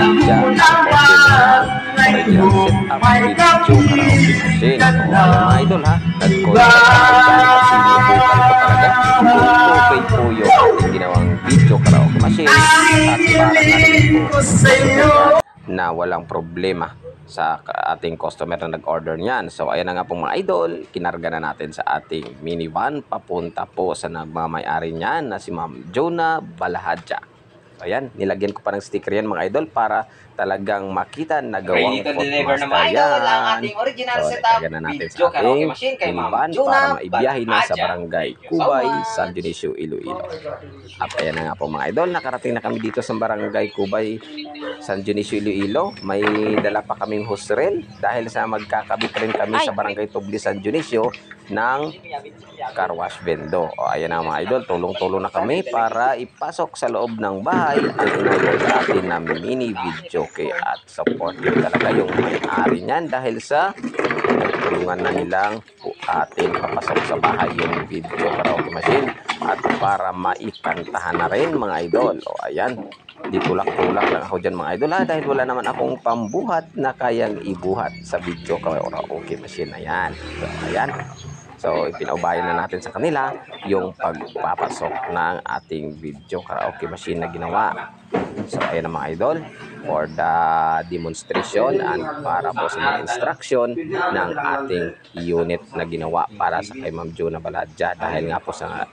dyan sa original setup video karaoke machine. O ayan mga idol ha, nag-contact ako dyan at sinubukan ko talaga kung okay po yung ating ginawang video karaoke machine at para na rin po na walang problema sa ating customer na nag-order niyan. So ayan na nga po mga idol, kinarga na natin sa ating minivan papunta po sa nagmamay-ari niyan na si Ma'am Jonah Balahadja. So ayan, nilagyan ko pa ng sticker yan mga idol para talagang makita na gawang Foodmaster yan. So nilagyan na natin sa ating minivan para maibiyahin na sa barangay Cubay, San Dionisio, Iloilo. At ayan na nga po mga idol, nakarating na kami dito sa barangay Cubay, San Dionisio, Iloilo. May dala pa kaming husrel dahil sa magkakabit rin kami sa barangay Tubli, San Dionisio ng car wash vendo. O ayan na mga idol, tulong-tulong na kami para ipasok sa loob ng bahay ang inabot sa atin na mini video kay at supportive talaga yung may-ari niyan dahil sa tulungan na nilang ating papasok sa bahay yung video karaoke machine at para maikantahan na rin mga idol. O ayan, di tulak-tulak lang ako dyan mga idol ha, dahil wala naman akong pambuhat na kayang ibuhat sa video karaoke machine na yan. So ayan, so ipinaubayan na natin sa kanila yung pagpapasok ng ating video karaoke machine na ginawa. So ayan na mga idol, for the demonstration and para po sa mga instruction ng ating unit na ginawa para sa kay Ma'am Jonah Balahadja, dahil nga po sa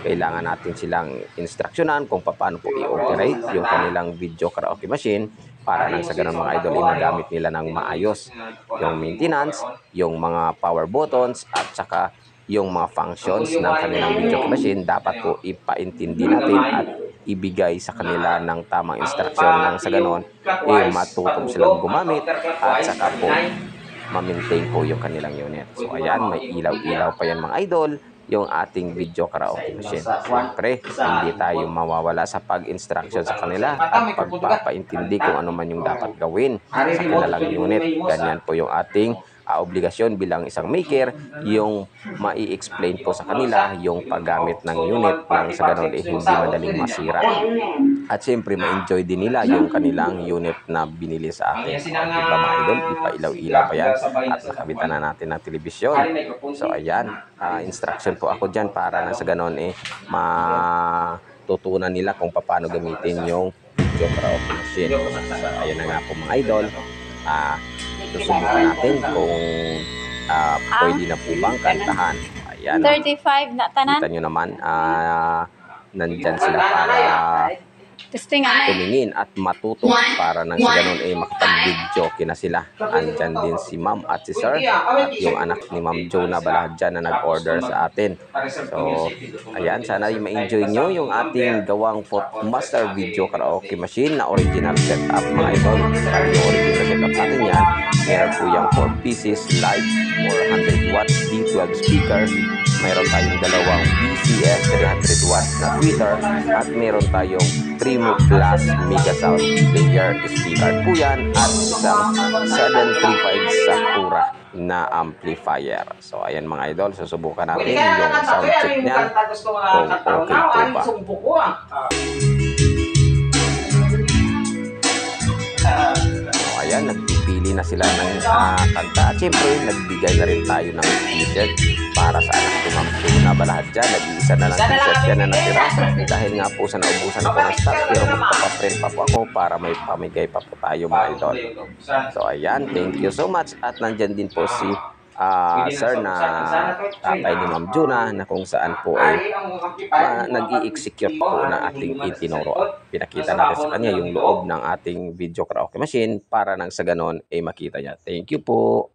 kailangan natin silang instructionan kung paano po i-operate yung kanilang video karaoke machine para nang sa ganun mga idol ay magamit nila ng maayos yung maintenance, yung mga power buttons at saka yung mga functions ng kanilang video machine. Dapat po ipaintindi natin at ibigay sa kanila ng tamang instruction nang sa ganon matutong silang gumamit at saka po ma-maintain po yung kanilang unit. So ayan, may ilaw-ilaw pa yan mga idol yung ating video karaoke machine. Siyempre, hindi tayo mawawala sa pag-instruction sa kanila at pagpapaintindi kung ano man yung dapat gawin sa kanilang unit. Ganyan po yung ating obligasyon bilang isang maker, yung mai-explain po sa kanila yung paggamit ng unit nang sa ganun hindi madaling masira. At siyempre ma-enjoy din nila yung kanilang unit na binili sa atin. Diba mga idol, ipailaw-ilaw pa yan at nakabitan na natin ng telebisyon. So ayan, instruction po ako dyan para na sa ganun matutunan nila kung paano gamitin yung video karaoke machine. So ayan na nga po mga idol, susubukan natin kung pwede na po bang kantahan. Ayan, 35 na tanan. kita nyo naman, nandyan sila para tumingin at matuto para nang sa ganun makapag-video kina sila. Andyan din si Ma'am at si Sir at yung anak ni Ma'am Jonah Balahadja na nag-order sa atin. So ayan, sana ma-enjoy nyo yung ating gawang Foodmaster video karaoke machine na original setup mga idol. Yung original setup natin yan, meron po yung 4 pieces live 400 watts D12 speaker, mayroon tayong dalawang BCS 300 watts na tweeter at meron tayong Primo Plus Mega Sound Player speaker po yan at isang 735 Sakura na amplifier. So ayan mga idol, susubukan natin yung sound check niya kung okay po ba. So ayan, nagpipili na sila ng kanta. Siyempre, nagbigay na rin tayo ng t-shirt para sa anak ko Ma'am Jonah Balahadja. Nag-iisa na lang t-shirt yan na natira dahil nga po sa naubusan ako ng stock, pero magpapaprint pa po ako para may pamigay pa po tayo mga idol. So ayan, thank you so much. At nandyan din po si Sir na tatay ni Ma'am Jonah na kung saan po ay nag-i-execute po na ating itinuro. Pinakita natin sa kanya yung loob ng ating video karaoke machine para nang sa ganon makita niya. Thank you po.